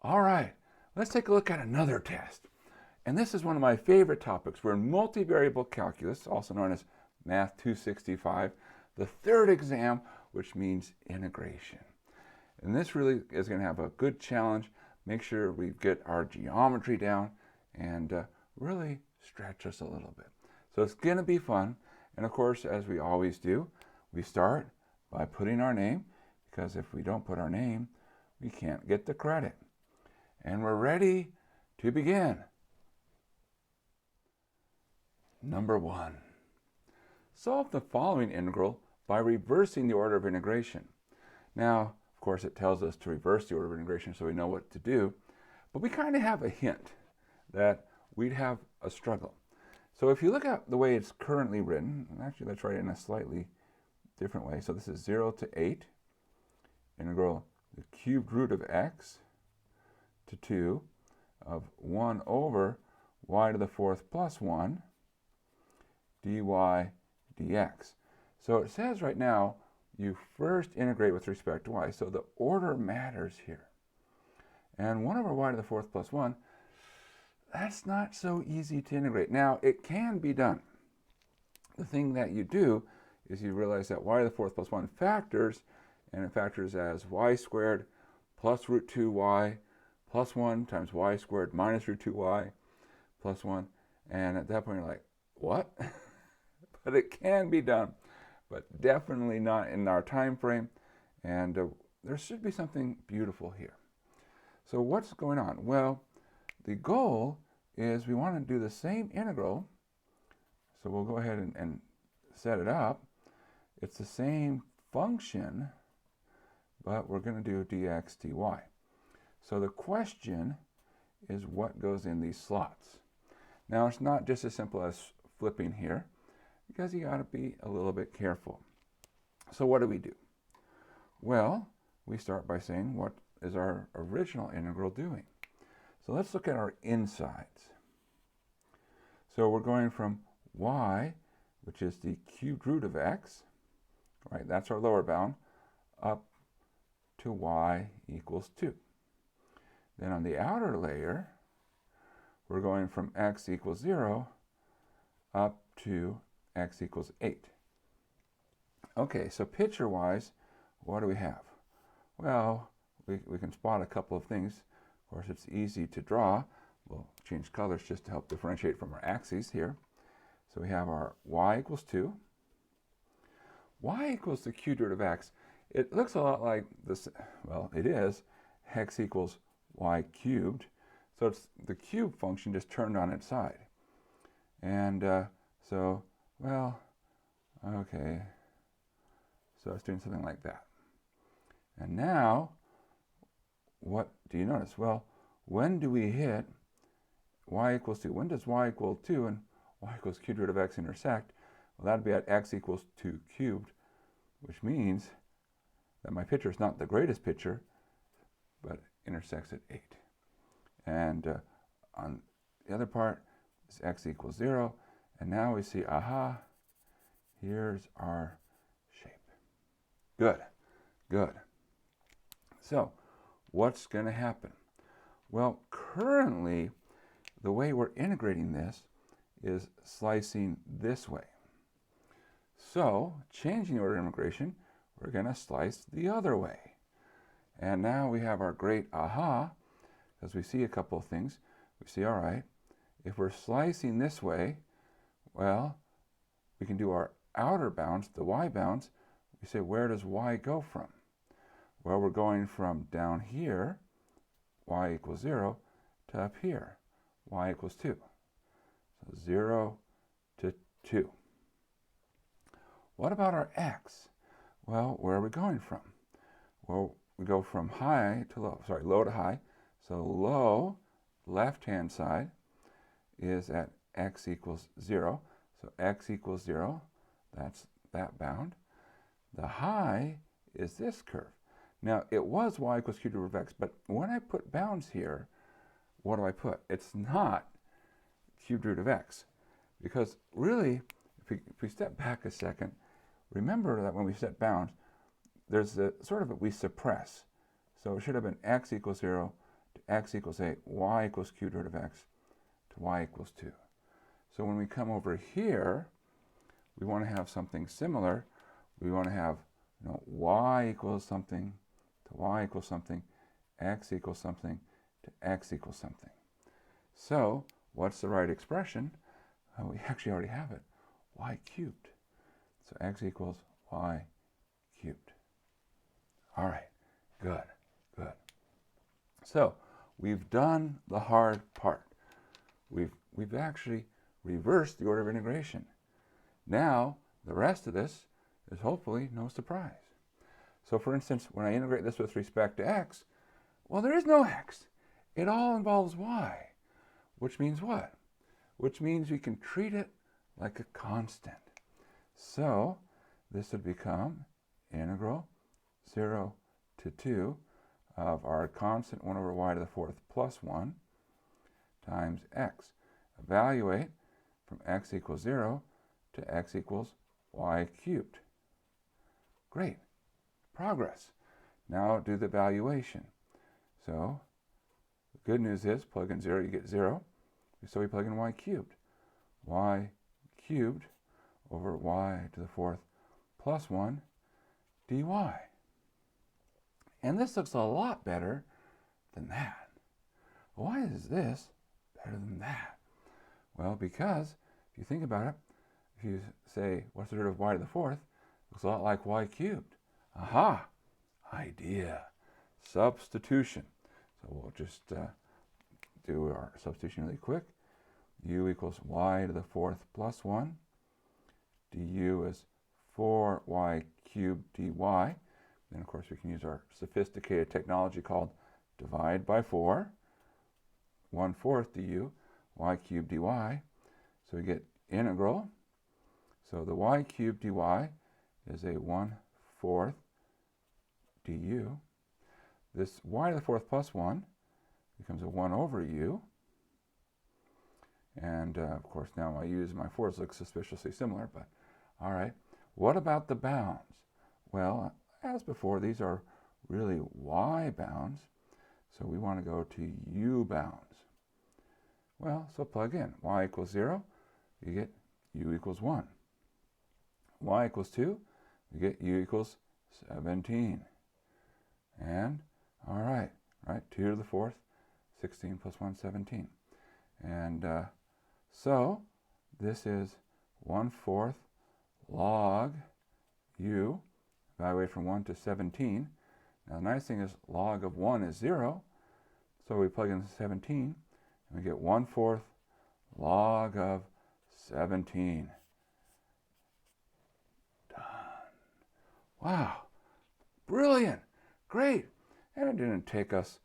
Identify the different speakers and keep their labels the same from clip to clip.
Speaker 1: All right, let's take a look at another test. And this is one of my favorite topics. We're in multivariable calculus, also known as Math 265, the third exam, which means integration. And this really is going to have a good challenge. Make sure we get our geometry down and really stretch us a little bit. So it's going to be fun. And of course, as we always do, we start by putting our name, because if we don't put our name, we can't get the credit. And we're ready to begin. Number 1. Solve the following integral by reversing the order of integration. Now, of course, it tells us to reverse the order of integration so we know what to do, but we kind of have a hint that we'd have a struggle. So if you look at the way it's currently written, and actually let's write it in a slightly different way. So this is 0 to 8, integral the cubed root of x to 2 of 1 over y to the fourth plus 1 dy dx. So it says right now you first integrate with respect to y, so the order matters here. And 1 over y to the fourth plus 1, that's not so easy to integrate. Now, it can be done. The thing that you do is you realize that y to the fourth plus 1 factors, and it factors as y squared plus root 2y plus 1 times y squared minus root 2y plus 1. And at that point, you're like, what? But it can be done, but definitely not in our time frame. And there should be something beautiful here. So what's going on? Well, the goal is we want to do the same integral. So we'll go ahead and set it up. It's the same function, but we're going to do dx dy. So the question is what goes in these slots. Now it's not just as simple as flipping here, because you got to be a little bit careful. So what do? Well, we start by saying what is our original integral doing? So let's look at our insides. So we're going from y, which is the cubed root of x, right? That's our lower bound, up to y equals 2. Then on the outer layer, we're going from x equals 0 up to x equals 8. Okay, so picture-wise, what do we have? Well, we can spot a couple of things. Of course, it's easy to draw. We'll change colors just to help differentiate from our axes here. So we have our y equals 2. Y equals the cubed root of x. It looks a lot like this. Well, it is x equals y cubed. So it's the cube function just turned on its side. And so, well, okay. So it's doing something like that. And now, what do you notice? Well, when do we hit y equals 2? When does y equal 2 and y equals cubed root of x intersect? Well, that would be at x equals 2 cubed, which means that my picture is not the greatest picture, but intersects at 8. And on the other part is x equals 0. And now we see, aha, here's our shape. Good, good. So what's going to happen? Well, currently, the way we're integrating this is slicing this way. So, changing the order of integration, we're going to slice the other way. And now we have our great aha, because we see a couple of things. We see, all right, if we're slicing this way, well, we can do our outer bounds, the y bounds. We say, where does y go from? Well, we're going from down here, y equals 0, to up here, y equals 2. So 0 to 2. What about our x? Well, where are we going from? Well, we go from high to low, low to high. So low, left-hand side, is at x equals 0. So x equals 0, that's that bound. The high is this curve. Now, it was y equals cubed root of x, but when I put bounds here, what do I put? It's not cubed root of x. Because really, if we step back a second, remember that when we set bounds, there's a sort of we suppress. So it should have been x equals 0 to x equals 8, y equals cubed root of x to y equals 2. So when we come over here, we want to have something similar. We want to have y equals something to y equals something, x equals something to x equals something. So what's the right expression? We actually already have it, y cubed. So x equals y cubed. All right, good, good. So we've done the hard part. We've actually reversed the order of integration. Now, the rest of this is hopefully no surprise. So for instance, when I integrate this with respect to x, well, there is no x. It all involves y, which means what? Which means we can treat it like a constant. So this would become integral 0 to 2 of our constant 1 over y to the 4th plus 1 times x. Evaluate from x equals 0 to x equals y cubed. Great. Progress. Now do the evaluation. So the good news is plug in 0, you get 0. So we plug in y cubed. Y cubed over y to the 4th plus 1 dy. And this looks a lot better than that. Why is this better than that? Well, because if you think about it, if you say, what's the root of y to the 4th? It looks a lot like y cubed. Aha! Idea. Substitution. So we'll just do our substitution really quick. U equals y to the 4th plus 1. Du is 4y cubed dy. Then, of course, we can use our sophisticated technology called divide by 4. 1/4 du, y cubed dy. So we get integral. So the y cubed dy is a 1/4 du. This y to the 4th plus 1 becomes a 1 over u. And, of course, now my u's and my 4's look suspiciously similar, but all right. What about the bounds? Well, as before, these are really y bounds, so we want to go to u bounds. Well, so plug in y equals 0, you get u equals 1. Y equals 2, you get u equals 17. And, all right, 2 to the 4th, 16 plus 1, 17. And so this is 1/4 log u, evaluate from 1 to 17. Now the nice thing is log of 1 is 0, so we plug in 17, and we get 1/4 log of 17. Done. Wow, brilliant, great. And it didn't take us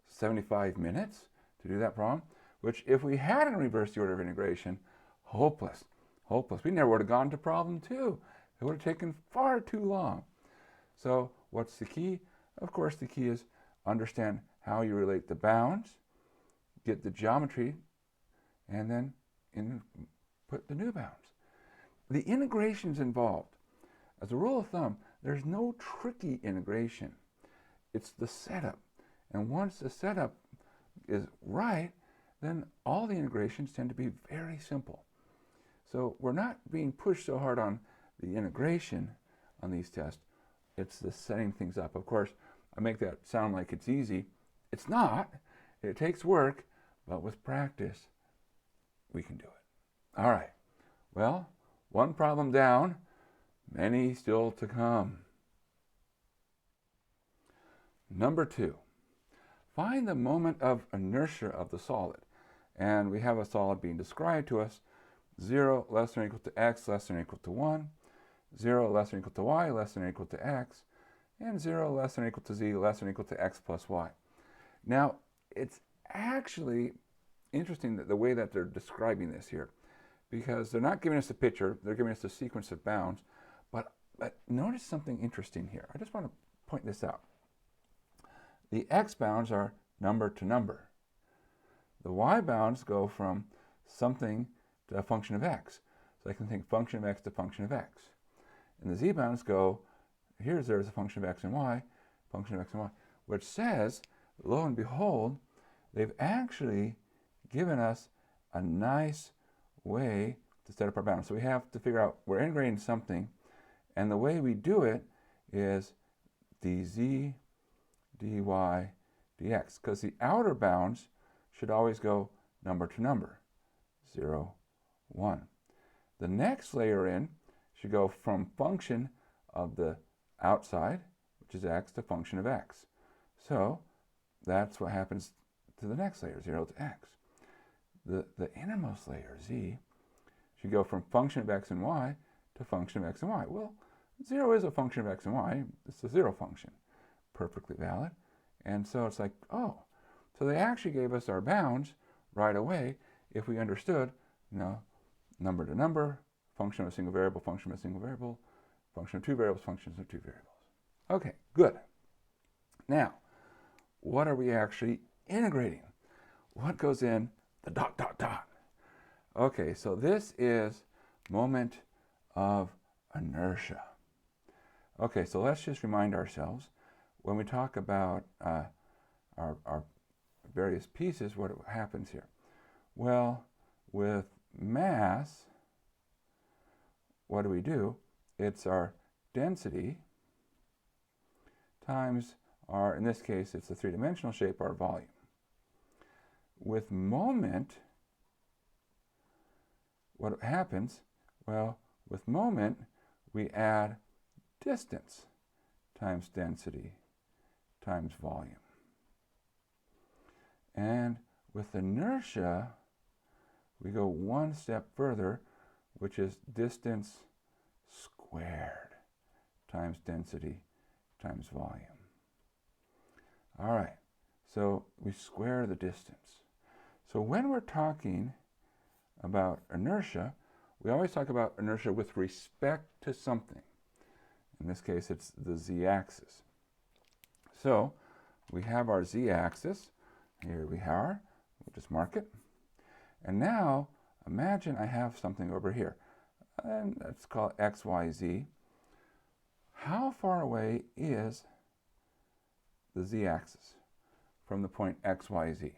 Speaker 1: 75 minutes to do that problem, which if we hadn't reversed the order of integration, hopeless, hopeless. We never would have gone to problem 2. It would have taken far too long. So what's the key? Of course, the key is understand how you relate the bounds, get the geometry, and then put the new bounds. The integrations involved. As a rule of thumb, there's no tricky integration. It's the setup. And once the setup is right, then all the integrations tend to be very simple. So we're not being pushed so hard on the integration on these tests. It's the setting things up. Of course, I make that sound like it's easy. It's not. It takes work, but with practice, we can do it. All right. Well, one problem down, many still to come. Number 2, find the moment of inertia of the solid. And we have a solid being described to us, 0 less than or equal to x less than or equal to 1, 0 less than or equal to y less than or equal to x, and 0 less than or equal to z less than or equal to x plus y. Now, it's actually interesting that the way that they're describing this here, because they're not giving us a picture, they're giving us a sequence of bounds, but notice something interesting here. I just want to point this out. The x bounds are number to number. The y bounds go from something to a function of x. So I can think function of x to function of x. And the z bounds go, there's a function of x and y, function of x and y, which says, lo and behold, they've actually given us a nice way to set up our bounds. So we have to figure out, we're integrating something, and the way we do it is dz, dy, dx, because the outer bounds should always go number to number, 0, 1. The next layer in should go from function of the outside, which is x, to function of x. So that's what happens to the next layer, 0 to x. The innermost layer, z, should go from function of x and y to function of x and y. Well, 0 is a function of x and y. It's a 0 function. Perfectly valid. And so it's like, oh, so they actually gave us our bounds right away if we understood, number to number, function of a single variable, function of a single variable, function of two variables, functions of two variables. Okay, good. Now, what are we actually integrating? What goes in the dot, dot, dot? Okay, so this is moment of inertia. Okay, so let's just remind ourselves, when we talk about our various pieces, what happens here? Well, with mass, what do? It's our density times our, in this case, it's the three-dimensional shape, our volume. With moment, what happens? Well, with moment, we add distance times density times volume. And with inertia, we go one step further, which is distance squared times density times volume. All right, so we square the distance. So when we're talking about inertia, we always talk about inertia with respect to something. In this case, it's the z-axis. So we have our z-axis. Here we are. We'll just mark it. And now, imagine I have something over here. And let's call it x, y, z. How far away is the z-axis from the point x, y, z?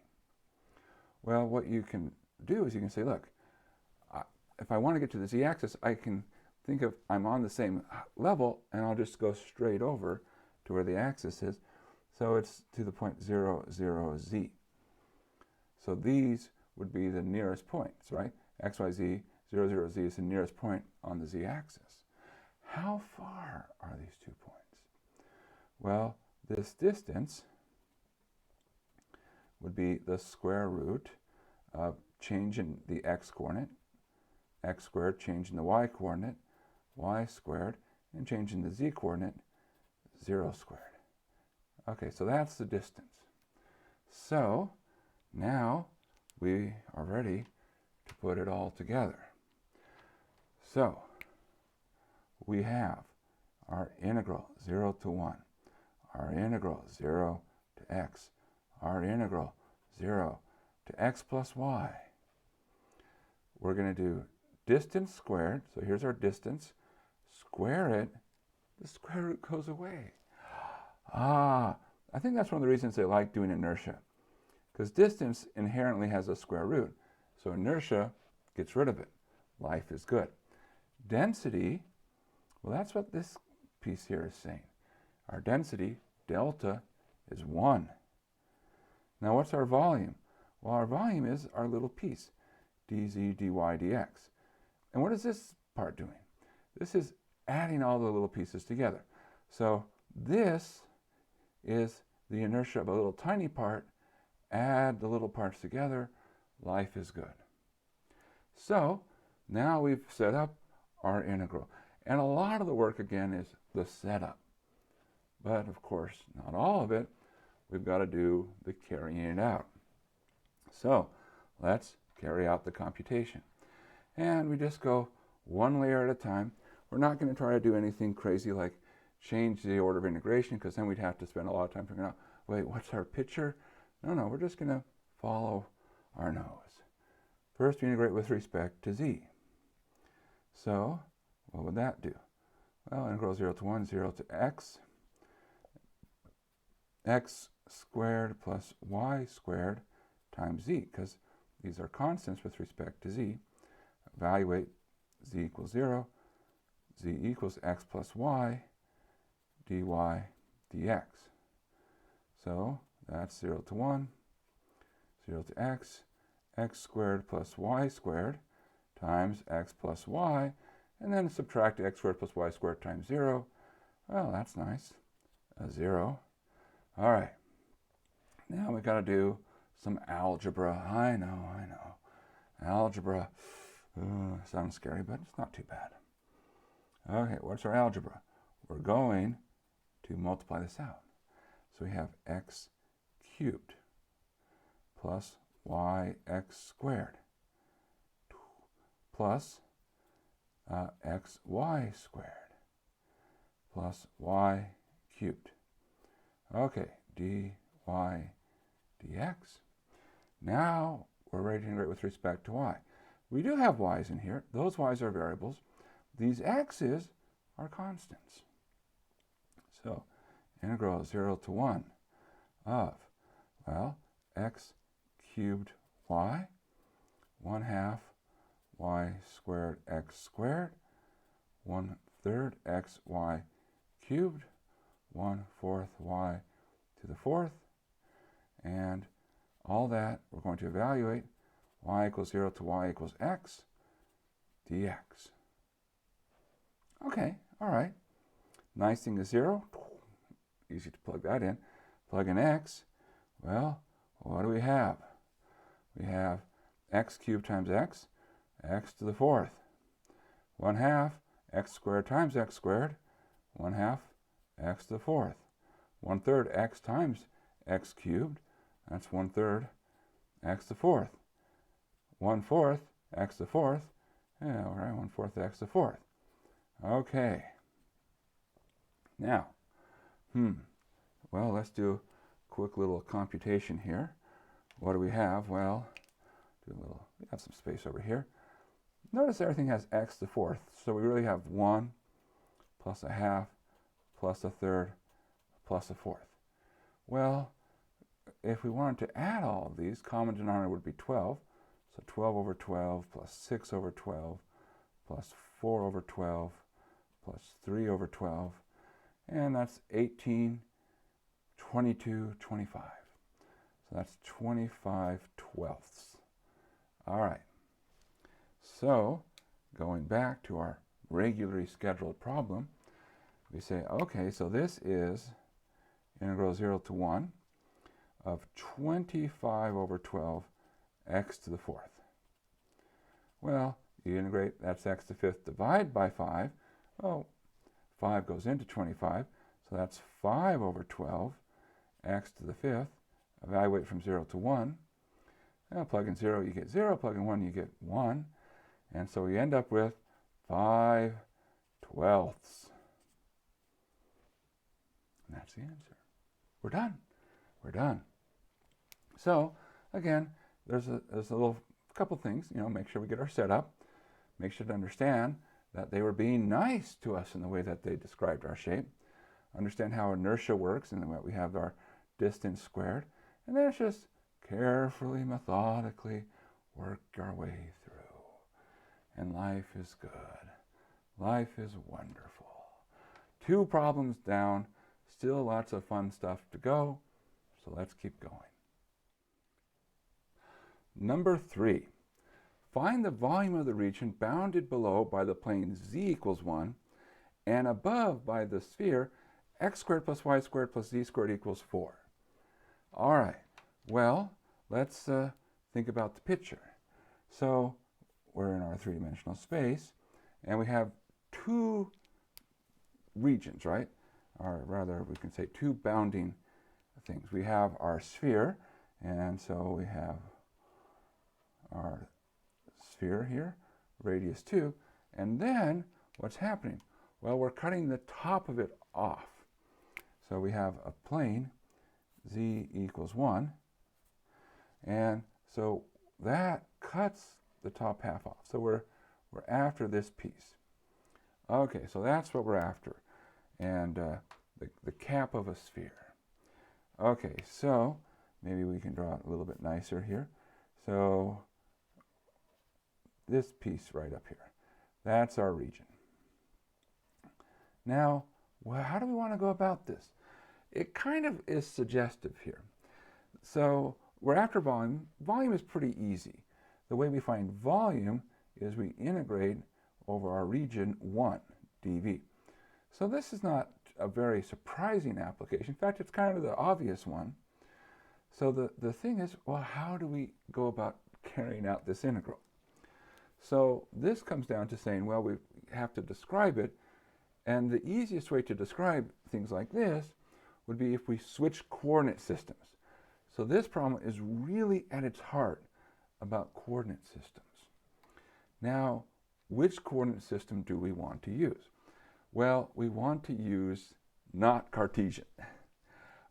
Speaker 1: Well, what you can do is you can say, look, if I want to get to the z-axis, I can think of I'm on the same level, and I'll just go straight over to where the axis is. So it's to the point 0, 0, z. So these would be the nearest points, right? X, Y, Z, 0, 0, z is the nearest point on the z-axis. How far are these 2 points? Well, this distance would be the square root of change in the x-coordinate, x squared, change in the y-coordinate, y squared, and change in the z-coordinate, 0 squared. Okay, so that's the distance. So now we are ready to put it all together. So we have our integral 0 to 1, our integral 0 to x, our integral 0 to x plus y. We're going to do distance squared, so here's our distance, square it, the square root goes away. I think that's one of the reasons they like doing inertia, because distance inherently has a square root, so inertia gets rid of it. Life is good. Density, well, that's what this piece here is saying. Our density, delta, is 1. Now what's our volume? Well, our volume is our little piece, dz, dy, dx. And what is this part doing? This is adding all the little pieces together. So this is the inertia of a little tiny part. Add the little parts together. Life is good. So now we've set up our integral. And a lot of the work, again, is the setup. But, of course, not all of it. We've got to do the carrying it out. So let's carry out the computation. And we just go one layer at a time. We're not going to try to do anything crazy like change the order of integration, because then we'd have to spend a lot of time figuring out, wait, what's our picture? No, we're just going to follow our nose. First, we integrate with respect to z. So what would that do? Well, integral 0 to 1, 0 to x. X squared plus y squared times z, because these are constants with respect to z. Evaluate z equals 0, z equals x plus y, dy dx. So that's 0 to 1, 0 to x squared plus y squared times x plus y, and then subtract x squared plus y squared times 0. Well, that's nice. A 0. All right. Now we got to do some algebra. I know. Algebra. Sounds scary, but it's not too bad. Okay, what's our algebra? We're going to multiply this out. So we have x cubed plus yx squared plus xy squared plus y cubed. Okay, dy dx. Now we're ready to integrate with respect to y. We do have y's in here. Those y's are variables. These x's are constants. So integral 0 to 1 of, well, x cubed y, 1/2 y squared x squared, 1/3 xy cubed, 1/4 y to the 4th, and all that we're going to evaluate y equals 0 to y equals x dx. Okay, all right. Nice thing is 0. Easy to plug that in. Plug in x. Well, what do we have? We have x cubed times x to the 4th. 1/2 x squared times x squared, 1/2 x to the 4th. 1/3 x times x cubed, that's 1/3 x to the 4th. 1/4 x to the 4th, yeah, all right, 1/4 x to the 4th. Okay. Now, well, let's do a quick little computation here. What do we have? Well, we have some space over here. Notice everything has x to the 4th, so we really have 1 plus 1/2 plus 1/3 plus 1/4. Well, if we wanted to add all of these, common denominator would be 12. So 12 over 12 plus 6 over 12 plus 4 over 12 plus 3 over 12. And that's 18, 22, 25. So that's 25/12. All right. So going back to our regularly scheduled problem, we say, okay, so this is integral 0 to 1 of 25 over 12 x to the 4th. Well, you integrate, that's x to the 5th, divide by 5. Oh, 5 goes into 25, so that's 5 over 12 x to the 5th. Evaluate from 0 to 1. Now, plug in 0, you get 0. Plug in 1, you get 1. And so we end up with 5/12. And that's the answer. We're done. We're done. So, again, there's a couple things, make sure we get our setup. Make sure to understand that they were being nice to us in the way that they described our shape. Understand how inertia works and that we have our distance squared. And then it's just carefully, methodically work our way through. And life is good. Life is wonderful. 2 problems down, still lots of fun stuff to go. So let's keep going. Number 3. Find the volume of the region bounded below by the plane z equals 1 and above by the sphere x squared plus y squared plus z squared equals 4. All right, well, let's think about the picture. So we're in our 3-dimensional space, and we have 2 regions, right? Or rather, we can say 2 bounding things. We have our sphere, and so we have our sphere here, radius 2, and then what's happening? Well, we're cutting the top of it off. So we have a plane, z equals 1, and so that cuts the top half off. So we're after this piece. Okay, so that's what we're after, and the cap of a sphere. Okay, so maybe we can draw it a little bit nicer here. So this piece right up here, that's our region. Now, well, how do we want to go about this? It kind of is suggestive here. So we're after volume. Volume is pretty easy. The way we find volume is we integrate over our region 1 dV. So this is not a very surprising application. In fact, it's kind of the obvious one. So the thing is, well, how do we go about carrying out this integral? So this comes down to saying, well, we have to describe it. And the easiest way to describe things like this would be if we switch coordinate systems. So this problem is really at its heart about coordinate systems. Now, which coordinate system do we want to use? Well, we want to use not Cartesian,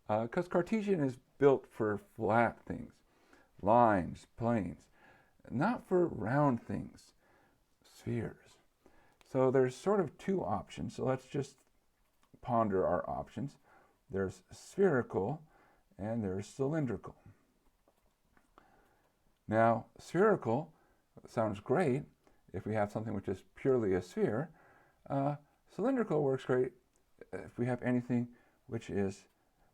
Speaker 1: because Cartesian is built for flat things, lines, planes, not for round things, spheres. So there's sort of two options. So let's just ponder our options. There's spherical and there's cylindrical. Now, spherical sounds great if we have something which is purely a sphere. Cylindrical works great if we have anything which is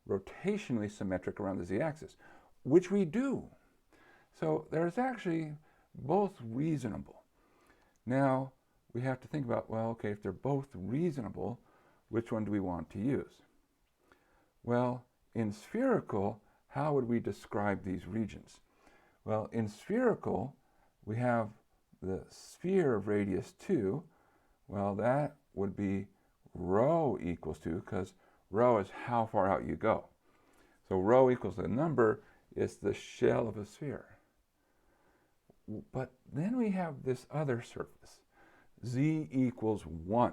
Speaker 1: rotationally symmetric around the z-axis, which we do. So there's actually both reasonable. Now, we have to think about, well, okay, if they're both reasonable, which one do we want to use? Well, in spherical, how would we describe these regions? Well, in spherical, we have the sphere of radius 2. Well, that would be rho equals 2, because rho is how far out you go. So rho equals the number is the shell of a sphere. But then we have this other surface, z equals 1.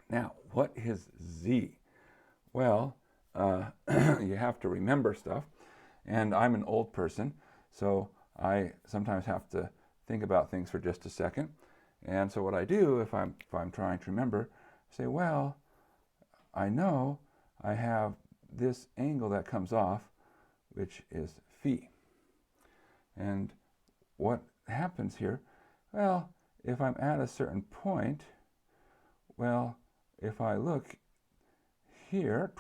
Speaker 1: Now, what is z? Well, you have to remember stuff, and I'm an old person, so I sometimes have to think about things for just a second. And so what I do, if I'm trying to remember, say, well, I know I have this angle that comes off, which is phi. And what happens here? Well, if I'm at a certain point, well, if I look here,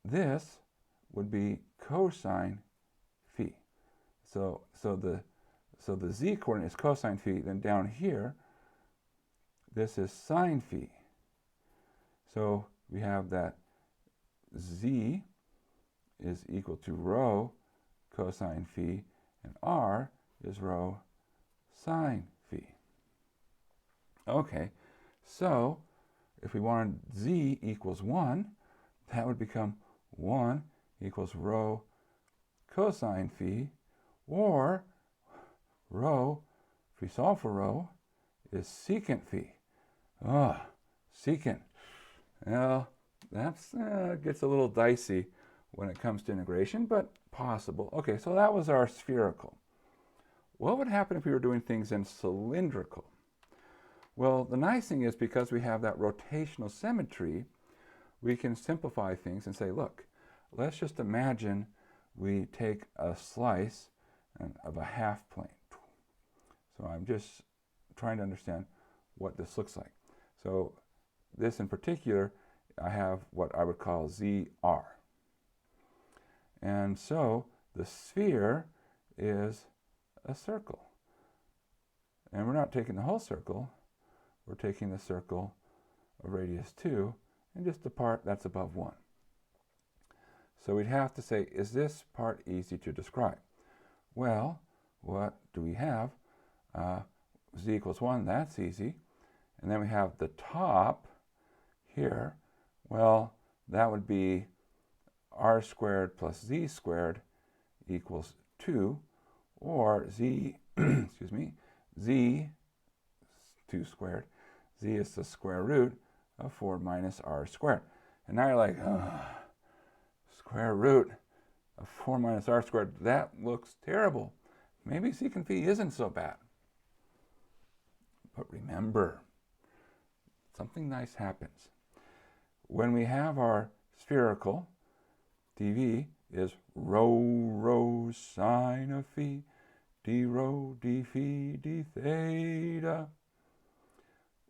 Speaker 1: this would be cosine phi. So the z coordinate is cosine phi. Then down here, this is sine phi. So we have that z is equal to rho cosine phi, and r is rho sine phi. Okay, so if we wanted z equals 1, that would become 1 equals rho cosine phi, or rho, if we solve for rho, is secant phi. Secant. Well, that's gets a little dicey when it comes to integration, but possible. Okay, so that was our spherical. What would happen if we were doing things in cylindrical? Well, the nice thing is, because we have that rotational symmetry, we can simplify things and say, look, let's just imagine we take a slice of a half plane. So I'm just trying to understand what this looks like. So this in particular, I have what I would call ZR. And so the sphere is a circle. And we're not taking the whole circle, we're taking the circle of radius 2 and just the part that's above 1. So we'd have to say, is this part easy to describe? Well, what do we have? Z equals 1, that's easy. And then we have the top here. Well, that would be r squared plus z squared equals 2, or z, excuse me, z 2 squared. Z is the square root of 4 minus r squared. And now you're like, square root of 4 minus r squared, that looks terrible. Maybe secant phi isn't so bad. But remember, something nice happens. When we have our spherical, dv is rho sine of phi d rho d phi d theta.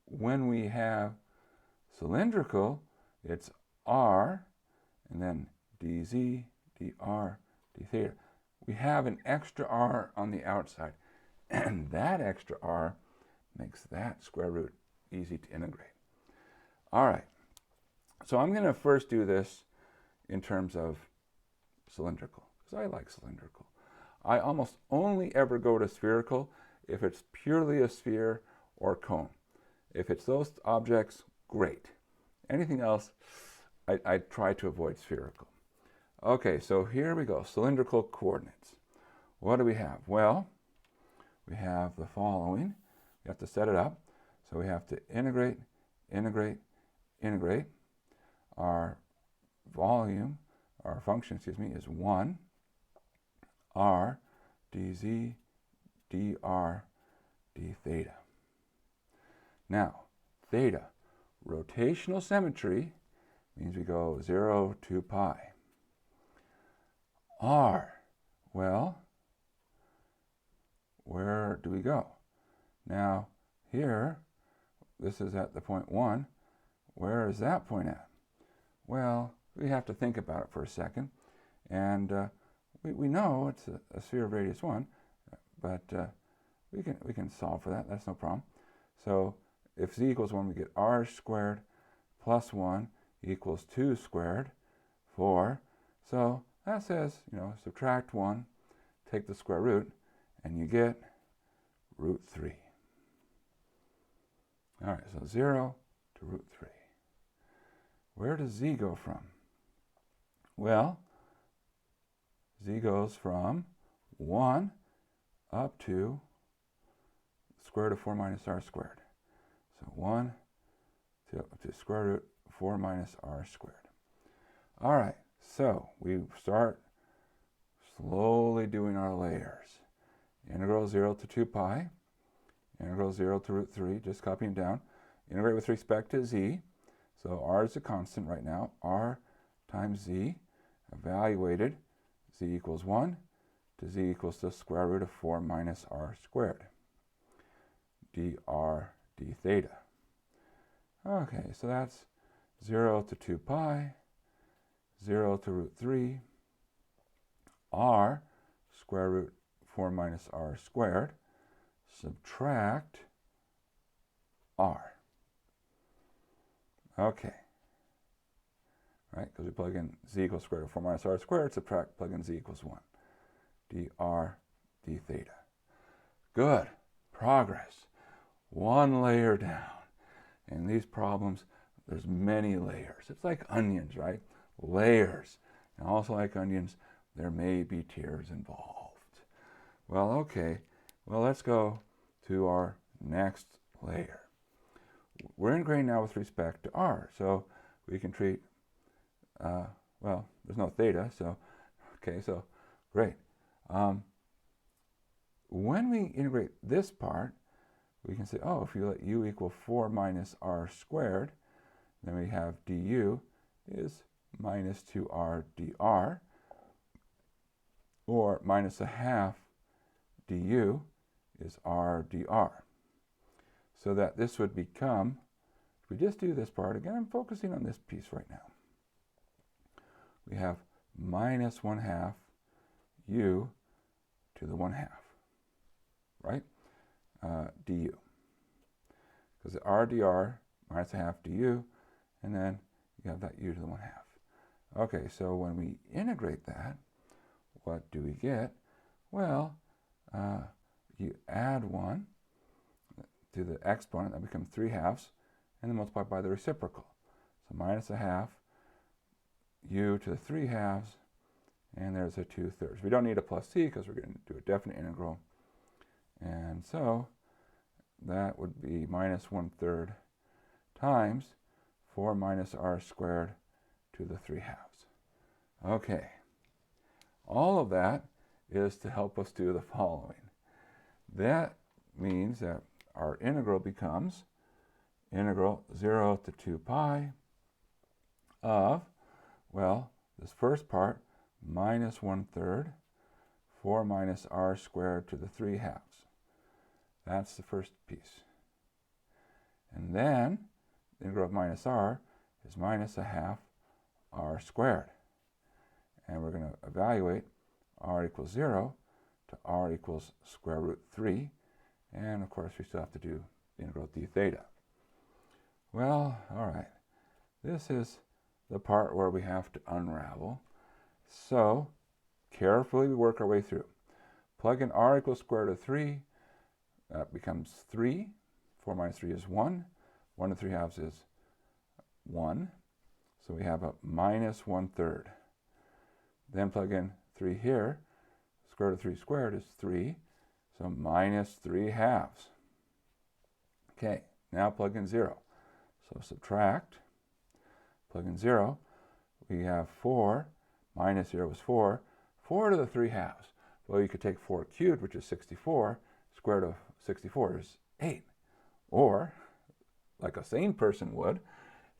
Speaker 1: When we have cylindrical, it's r and then dz, dr, d theta. We have an extra r on the outside, and that extra r makes that square root easy to integrate. All right, so I'm going to first do this in terms of cylindrical, because I like cylindrical. I almost only ever go to spherical if it's purely a sphere or cone. If it's those objects, great. Anything else, I try to avoid spherical. Okay, so here we go, cylindrical coordinates. What do we have? Well, we have the following. We have to set it up. So we have to integrate, integrate, integrate. Our volume, our function, excuse me, is 1 r dz dr d theta. Now, theta, rotational symmetry means we go 0 to pi. R, well, where do we go? Now, here, this is at the point 1. Where is that point at? Well, we have to think about it for a second. And we know it's a sphere of radius 1, but we can solve for that. That's no problem. So if z equals 1, we get r squared plus 1 equals 2 squared, 4. So that says, subtract 1, take the square root, and you get root 3. All right, so 0 to root 3. Where does z go from? Well, z goes from 1 up to the square root of 4 minus r squared. So 1 up to square root 4 minus r squared. All right, so we start slowly doing our layers. Integral 0 to 2 pi, integral 0 to root 3, just copying down. Integrate with respect to z. So r is a constant right now. R times z, evaluated, z equals 1 to z equals the square root of 4 minus r squared. dr d theta. Okay, so that's 0 to 2 pi, 0 to root 3, r square root 4 minus r squared, subtract r. Okay. Right, because we plug in z equals square root of 4 minus r squared, subtract, plug in z equals 1. dr d theta. Good. Progress. One layer down. In these problems, there's many layers. It's like onions, right? Layers. And also like onions, there may be tears involved. Well, okay. Well, let's go to our next layer. We're integrating now with respect to r. So we can treat, well, there's no theta, so, okay, so great. When we integrate this part, we can say, oh, if you let u equal 4 minus r squared, then we have du is minus 2r dr, or minus a half du is r dr. So that this would become, if we just do this part, again, I'm focusing on this piece right now. We have minus 1/2 u to the 1/2, right? Du. Because the r dr minus a half du, and then you have that u to the 1/2. Okay, so when we integrate that, what do we get? Well, you add 1 to the exponent, that becomes 3/2, and then multiply by the reciprocal. So minus a half u to the 3/2, and there's a 2/3. We don't need a plus c because we're going to do a definite integral. And so that would be minus 1/3 times 4 minus r squared to the 3/2. Okay. All of that is to help us do the following. That means that our integral becomes integral 0 to 2 pi of, well, this first part, minus 1/3, 4 minus r squared to the 3/2. That's the first piece. And then the integral of minus r is minus 1/2 r squared. And we're going to evaluate r equals 0 to r equals square root 3. And of course, we still have to do the integral d theta. Well, all right. This is the part where we have to unravel. So carefully we work our way through. Plug in r equals square root of 3. That becomes 3. 4 minus 3 is 1. 1 to 3/2 is 1. So we have a minus 1/3. Then plug in 3 here. Square root of 3 squared is 3. So minus 3/2. Okay, now plug in 0. So subtract. Plug in 0. We have 4. Minus 0 is 4. 4 to the 3/2. Well, you could take 4 cubed, which is 64. Square root of 64 is 8. Or, like a sane person would,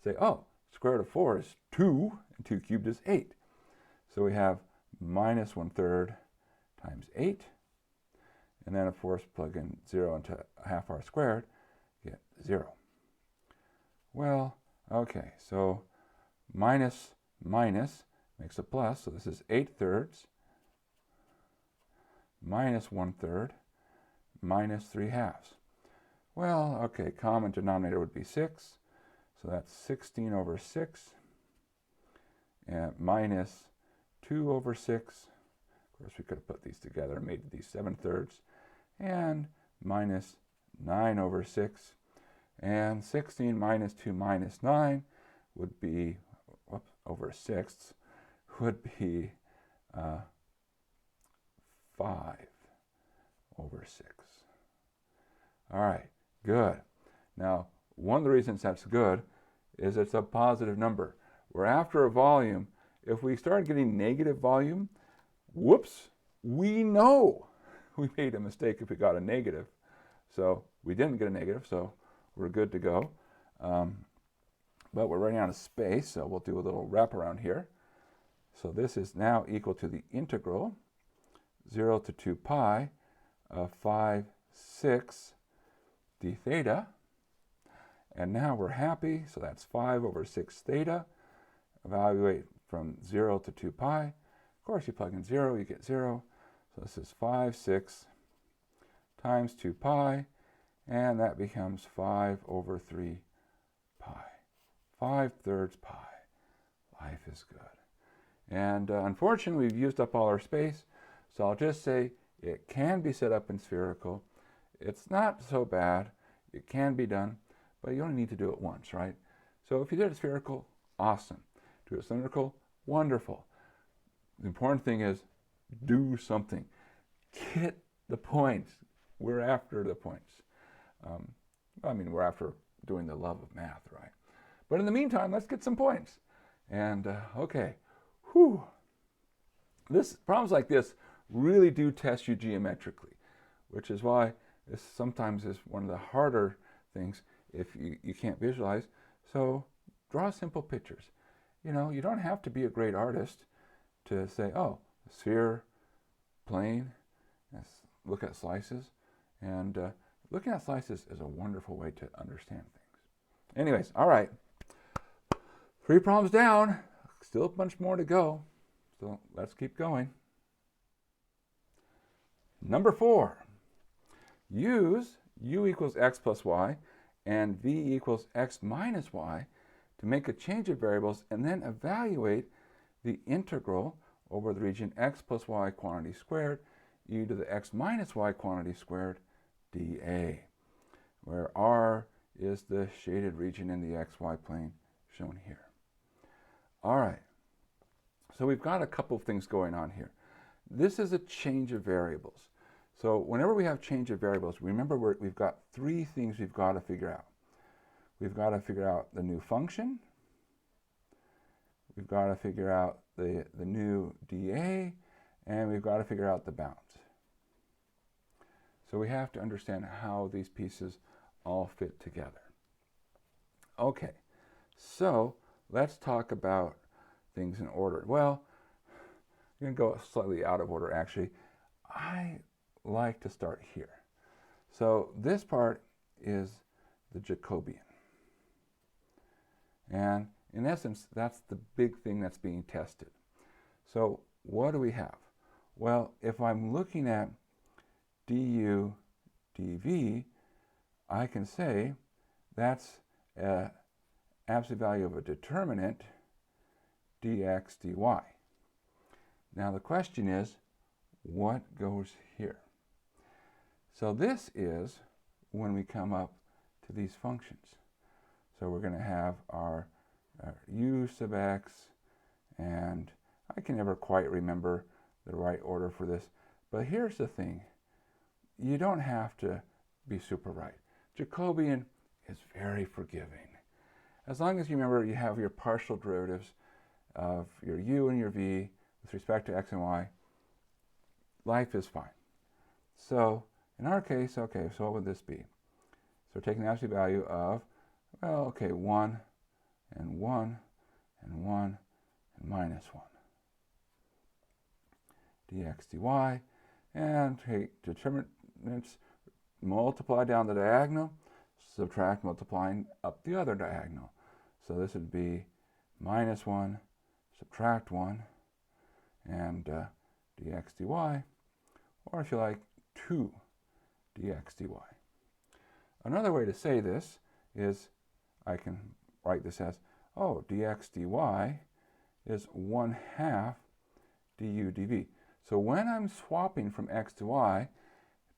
Speaker 1: say, oh, square root of 4 is 2, and 2 cubed is 8. So we have minus 1/3 times 8. And then, of course, plug in 0 into 1/2 r squared, get 0. Well, okay, so minus minus makes a plus, so this is 8/3 minus 1/3 minus 3/2. Well, okay, common denominator would be 6, so that's 16 over 6, and minus 2 over 6. Of course, we could have put these together and made these 7/3, and minus 9 over 6, and 16 minus 2 minus 9 would be, whoops, over 6 would be 5 over 6. All right, good. Now, one of the reasons that's good is it's a positive number. We're after a volume. If we start getting negative volume, whoops, we know we made a mistake if we got a negative. So we didn't get a negative, so we're good to go. But we're running out of space, so we'll do a little wraparound here. So this is now equal to the integral 0 to 2 pi of 5, 6 d theta. And now we're happy, so that's 5 over 6 theta. Evaluate from 0 to 2 pi. Of course, you plug in 0, you get 0. So this is 5, 6 times 2 pi, and that becomes 5 over 3 pi. 5/3 pi. Life is good. And unfortunately, we've used up all our space, so I'll just say it can be set up in spherical. It's not so bad. It can be done, but you only need to do it once, right? So if you did it spherical, awesome. Do it cylindrical, wonderful. The important thing is do something. Get the points. We're after the points. I mean, we're after doing the love of math, right? But in the meantime, let's get some points. And okay, whew. Problems like this really do test you geometrically, which is why this sometimes is one of the harder things if you can't visualize. So draw simple pictures. You know, you don't have to be a great artist to say, oh, sphere, plane, let's look at slices. And looking at slices is a wonderful way to understand things. Anyways, all right. 3 problems down. Still a bunch more to go. So let's keep going. Number 4. Use u equals x plus y and v equals x minus y to make a change of variables and then evaluate the integral over the region x plus y quantity squared e to the x minus y quantity squared dA, where R is the shaded region in the xy plane shown here. All right, so we've got a couple of things going on here. This is a change of variables. So whenever we have change of variables, remember we've got 3 things we've got to figure out. We've got to figure out the new function. We've got to figure out the new dA, and we've got to figure out the bounds. So we have to understand how these pieces all fit together. Okay, so let's talk about things in order. Well, I'm going to go slightly out of order, actually. I like to start here. So this part is the Jacobian. And in essence, that's the big thing that's being tested. So what do we have? Well, if I'm looking at du dv, I can say that's an absolute value of a determinant dx dy. Now the question is, what goes here? So this is when we come up to these functions. So we're going to have our u sub x, and I can never quite remember the right order for this. But here's the thing. You don't have to be super right. Jacobian is very forgiving. As long as you remember you have your partial derivatives of your u and your v with respect to x and y, life is fine. So in our case, okay, so what would this be? So we're taking the absolute value of, well, okay, 1 and 1 and 1 and minus 1. dx dy, and take determinants, multiply down the diagonal, subtract multiplying up the other diagonal. So this would be minus 1, subtract 1, and dx dy, or if you like, 2 dx dy. Another way to say this is I can write this as, oh, dx dy is 1/2 du dv. So when I'm swapping from x to y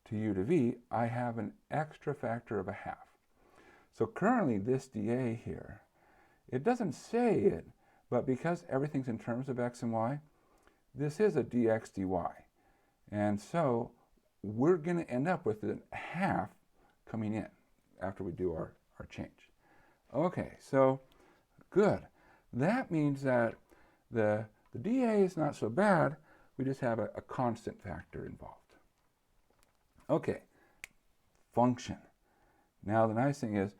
Speaker 1: to u to v, I have an extra factor of 1/2. So currently this dA here, it doesn't say it, but because everything's in terms of x and y, this is a dx dy. And so we're going to end up with a 1/2 coming in after we do our change. Okay, so good. That means that the dA is not so bad. We just have a constant factor involved. Okay, function. Now the nice thing is,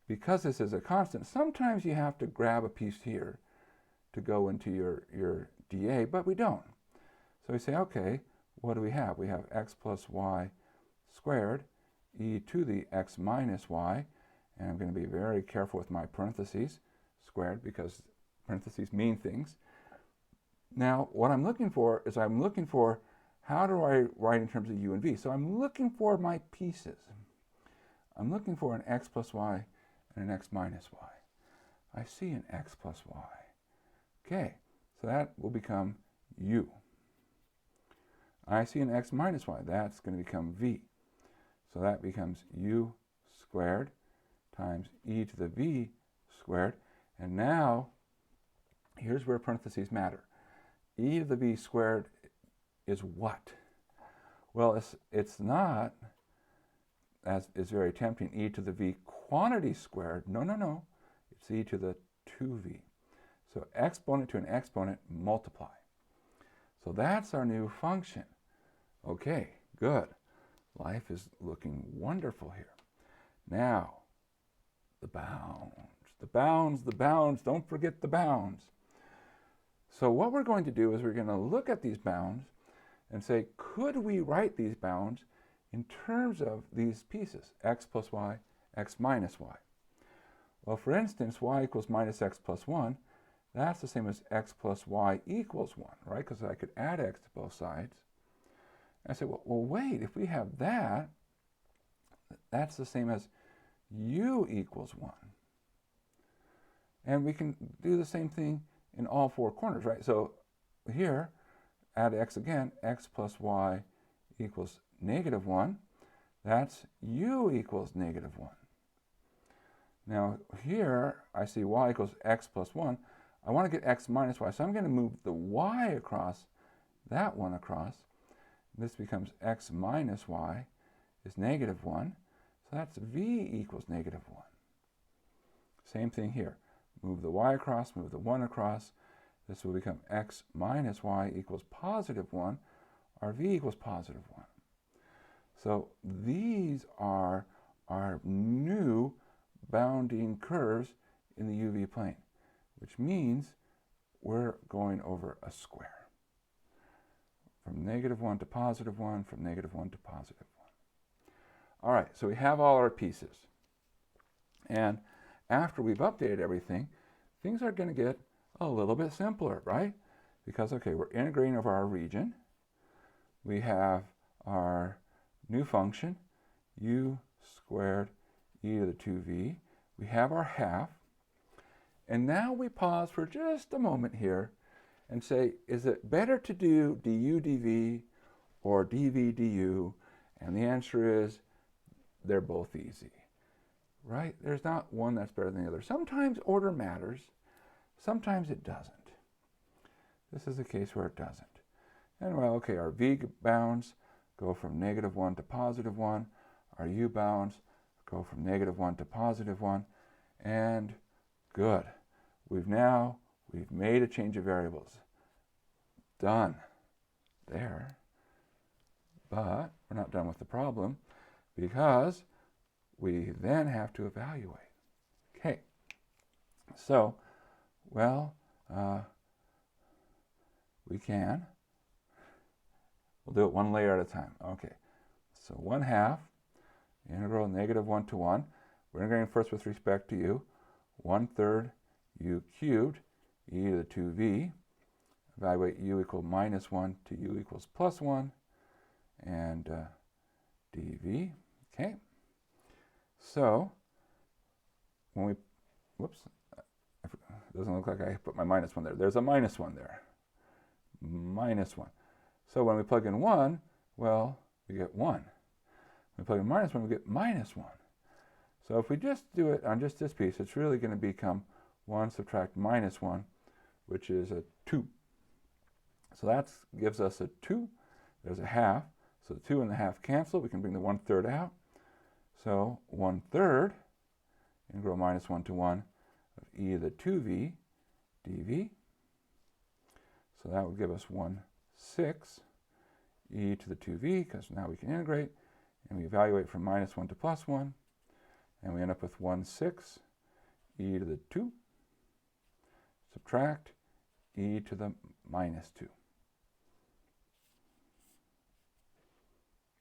Speaker 1: because this is a constant, sometimes you have to grab a piece here to go into your dA, but we don't. So we say, okay, what do we have? We have x plus y squared e to the x minus y, and I'm going to be very careful with my parentheses, squared, because parentheses mean things. Now, what I'm looking for is how do I write in terms of u and v? So I'm looking for my pieces. I'm looking for an x plus y and an x minus y. I see an x plus y. Okay, so that will become u. I see an x minus y. That's going to become v. So that becomes u squared times e to the v squared. And now, here's where parentheses matter. E to the v squared is what? Well, it's not, as is very tempting, e to the v quantity squared. No, no, no. It's e to the 2v. So exponent to an exponent, multiply. So that's our new function. Okay, good. Life is looking wonderful here. Now, the bounds. The bounds, the bounds. Don't forget the bounds. So what we're going to do is we're going to look at these bounds and say, could we write these bounds in terms of these pieces, x plus y, x minus y? Well, for instance, y equals minus x plus 1, that's the same as x plus y equals 1, right? Because I could add x to both sides. I say, well, wait, if we have that, that's the same as u equals 1. And we can do the same thing in all four corners, right? So here, add x again, x plus y equals negative 1. That's u equals negative 1. Now here, I see y equals x plus 1. I want to get x minus y, so I'm going to move the y across, that one across. This becomes x minus y is negative 1. So that's v equals negative 1. Same thing here. Move the y across, move the 1 across. This will become x minus y equals positive 1, or v equals positive 1. So these are our new bounding curves in the UV plane, which means we're going over a square. From -1 to +1, from -1 to +1. All right, so we have all our pieces. And after we've updated everything, things are going to get a little bit simpler, right? Because, okay, we're integrating over our region. We have our new function, u squared e to the 2v. We have our half. And now we pause for just a moment here and say, is it better to do du dv or dv du? And the answer is, they're both easy, right? There's not one that's better than the other. Sometimes order matters. Sometimes it doesn't. This is a case where it doesn't. And well, okay, our v bounds go from -1 to +1. Our u bounds go from -1 to +1. And good. We've made a change of variables. Done. There. But we're not done with the problem, because we then have to evaluate. Okay. So, well, we'll do it one layer at a time. Okay. So 1/2 integral -1 to 1. We're integrating first with respect to u. 1/3 u cubed e to the 2v. Evaluate u equal -1 to u equals +1. And dv. Okay. So when we, whoops, it doesn't look like I put my -1 there. There's a -1 there. -1. So when we plug in 1, well, we get 1. When we plug in -1, we get -1. So if we just do it on just this piece, it's really going to become 1 subtract -1, which is a 2. So that gives us a 2. There's a half. So the 2 and the half cancel. We can bring the 1/3 out. So 1/3 integral -1 to 1 of e to the 2v dv. So that would give us 1/6 e to the 2v, because now we can integrate. And we evaluate from -1 to +1. And we end up with 1/6 e to the 2. Subtract e to the -2.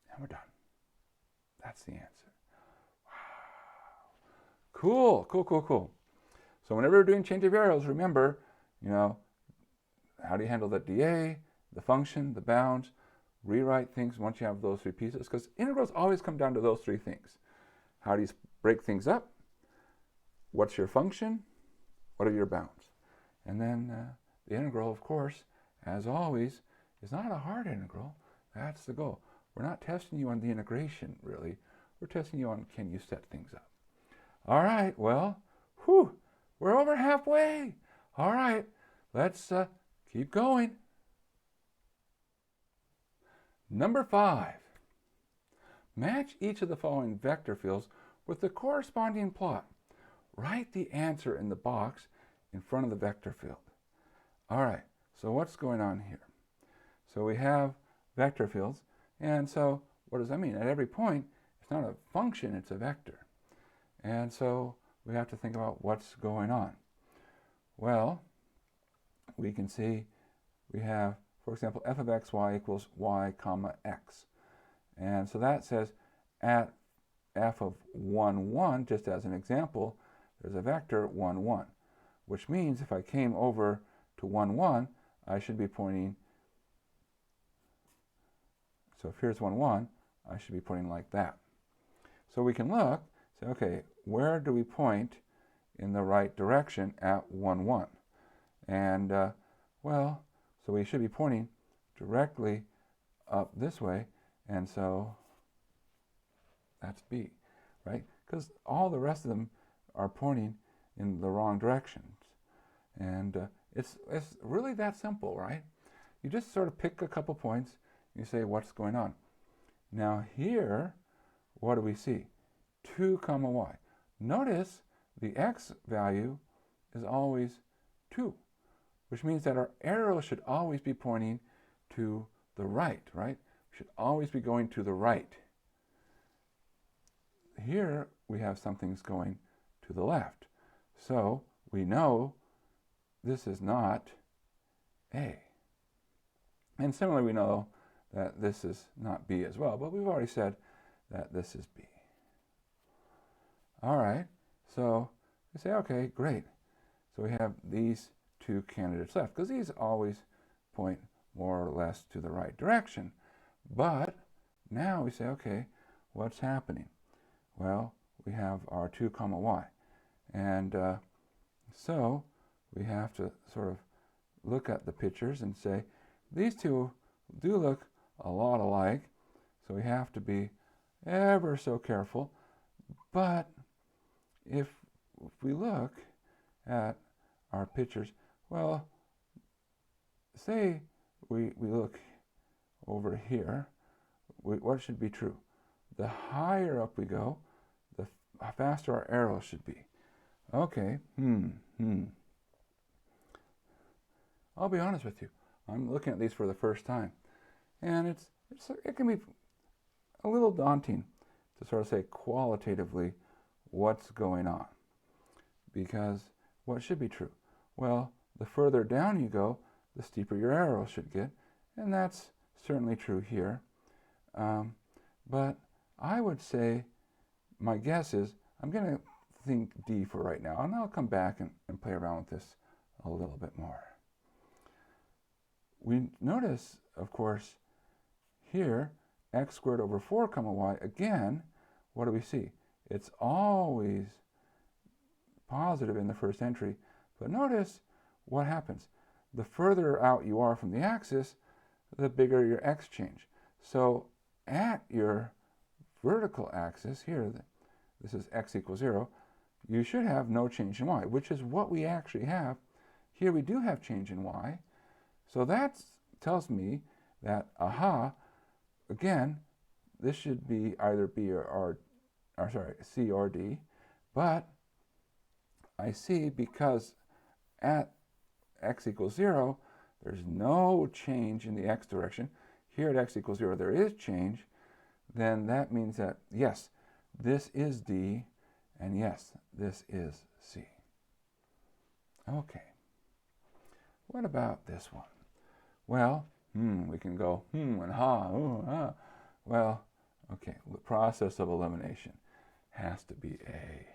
Speaker 1: And we're done. That's the answer. Wow. Cool, cool, cool, cool. So whenever you're doing change of variables, remember, how do you handle the dA, the function, the bounds? Rewrite things once you have those three pieces, because integrals always come down to those three things. How do you break things up? What's your function? What are your bounds? And then the integral, of course, as always, is not a hard integral. That's the goal. We're not testing you on the integration, really. We're testing you on, can you set things up? All right, well, we're over halfway. All right, let's keep going. Number 5. Match each of the following vector fields with the corresponding plot. Write the answer in the box in front of the vector field. All right, so what's going on here? So we have vector fields, and so what does that mean? At every point, it's not a function, it's a vector. And so we have to think about what's going on. Well, we can see we have, for example, f of xy equals y comma x. And so that says at f of 1, 1, just as an example, there's a vector 1, 1, which means if I came over to 1, 1, I should be pointing, so if here's 1, 1, I should be pointing like that. So we can look, say, okay, where do we point in the right direction at 1, 1? And, well, so we should be pointing directly up this way, and so that's B, right? Because all the rest of them are pointing in the wrong directions. And it's really that simple, right? You just sort of pick a couple points, and you say, what's going on? Now here, what do we see? 2 comma y. Notice the x value is always 2, which means that our arrow should always be pointing to the right, right? We should always be going to the right. Here we have something's going to the left. So we know this is not A. And similarly, we know that this is not B as well, but we've already said that this is B. All right, so we say, okay, great. So we have these two candidates left, because these always point more or less to the right direction. But now we say, okay, what's happening? Well, we have our 2 comma y. And so we have to sort of look at the pictures and say, these two do look a lot alike, so we have to be ever so careful. But if we look at our pictures, well, say we look over here, what should be true? The higher up we go, the faster our arrow should be. Okay, I'll be honest with you. I'm looking at these for the first time, and it can be a little daunting to sort of say qualitatively what's going on, because what should be true? Well, the further down you go, the steeper your arrow should get, and that's certainly true here. But I would say, my guess is, I'm going to think D for right now, and I'll come back and play around with this a little bit more. We notice, of course, here, x squared over 4 comma y, again, what do we see? It's always positive in the first entry, but notice what happens. The further out you are from the axis, the bigger your x change. So at your vertical axis here, this is x equals 0, you should have no change in y, which is what we actually have. Here we do have change in y. So that tells me that, again, this should be either B or C or D, but I see because at x equals 0, there's no change in the x direction. Here at x equals 0, there is change. Then that means that, yes, this is D, and yes, this is C. Okay. What about this one? Well, we can go and ha, ooh, ah. Well, okay, the process of elimination has to be A.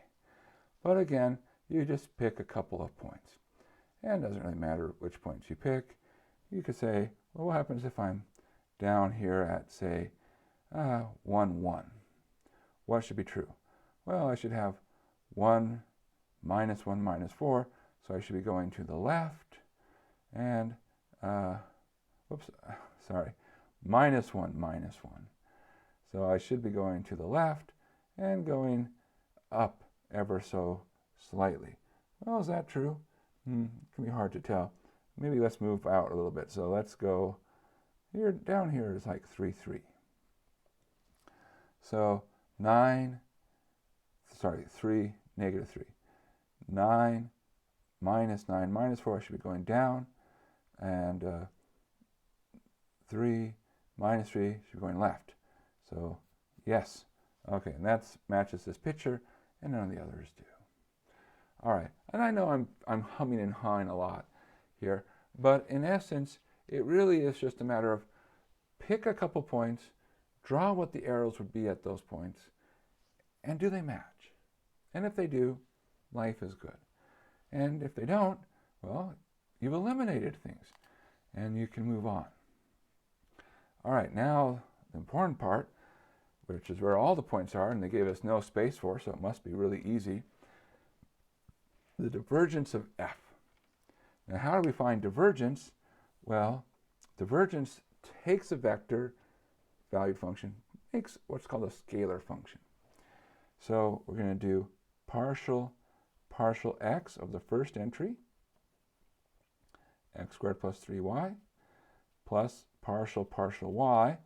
Speaker 1: But again, you just pick a couple of points. And it doesn't really matter which points you pick. You could say, well, what happens if I'm down here at, say, 1, 1? What should be true? Well, I should have 1 minus 1 minus 4, so I should be going to the left, and, minus 1 minus 1. So I should be going to the left and going up ever so slightly. Well, is that true? It can be hard to tell. Maybe let's move out a little bit. So let's go here, down here is like 3, 3. So 3, negative 3. 9 minus 9 minus 4, I should be going down. And 3 minus 3 should be going left. So yes. Okay, and that matches this picture, and none of the others do. All right, and I know I'm humming and hawing a lot here, but in essence, it really is just a matter of pick a couple points, draw what the arrows would be at those points, and do they match? And if they do, life is good. And if they don't, well, you've eliminated things, and you can move on. All right, now the important part, which is where all the points are, and they gave us no space for, so it must be really easy. The divergence of f. Now, how do we find divergence? Well, divergence takes a vector valued function, makes what's called a scalar function. So we're going to do partial x of the first entry, x squared plus 3y, plus partial y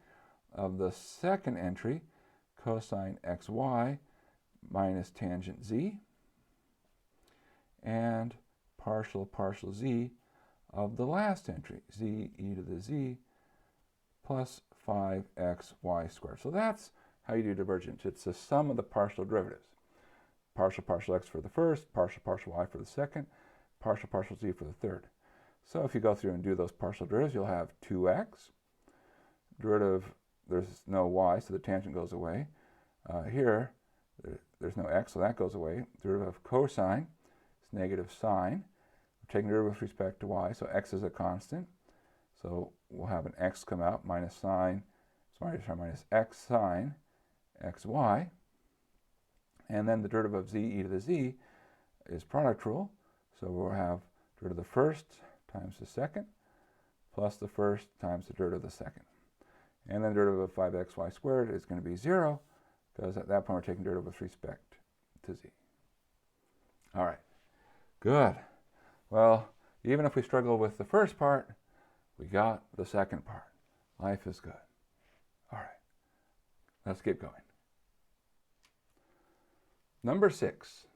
Speaker 1: of the second entry, cosine xy minus tangent z, and partial z of the last entry, z e to the z plus 5xy squared. So that's how you do divergence. It's the sum of the partial derivatives. Partial x for the first, partial y for the second, partial z for the third. So if you go through and do those partial derivatives, you'll have 2x. Derivative, there's no y, so the tangent goes away. Here, there's no x, so that goes away. Derivative of cosine is negative sine. We're taking derivative with respect to y, so x is a constant. So we'll have an x come out, minus sine, minus x sine xy. And then the derivative of z e to the z is product rule. So we'll have derivative of the first times the second plus the first times the derivative of the second. And then the derivative of 5xy squared is going to be 0, because at that point we're taking derivative with respect to z. All right, good. Well, even if we struggle with the first part, we got the second part. Life is good. All right, let's keep going. Number 6.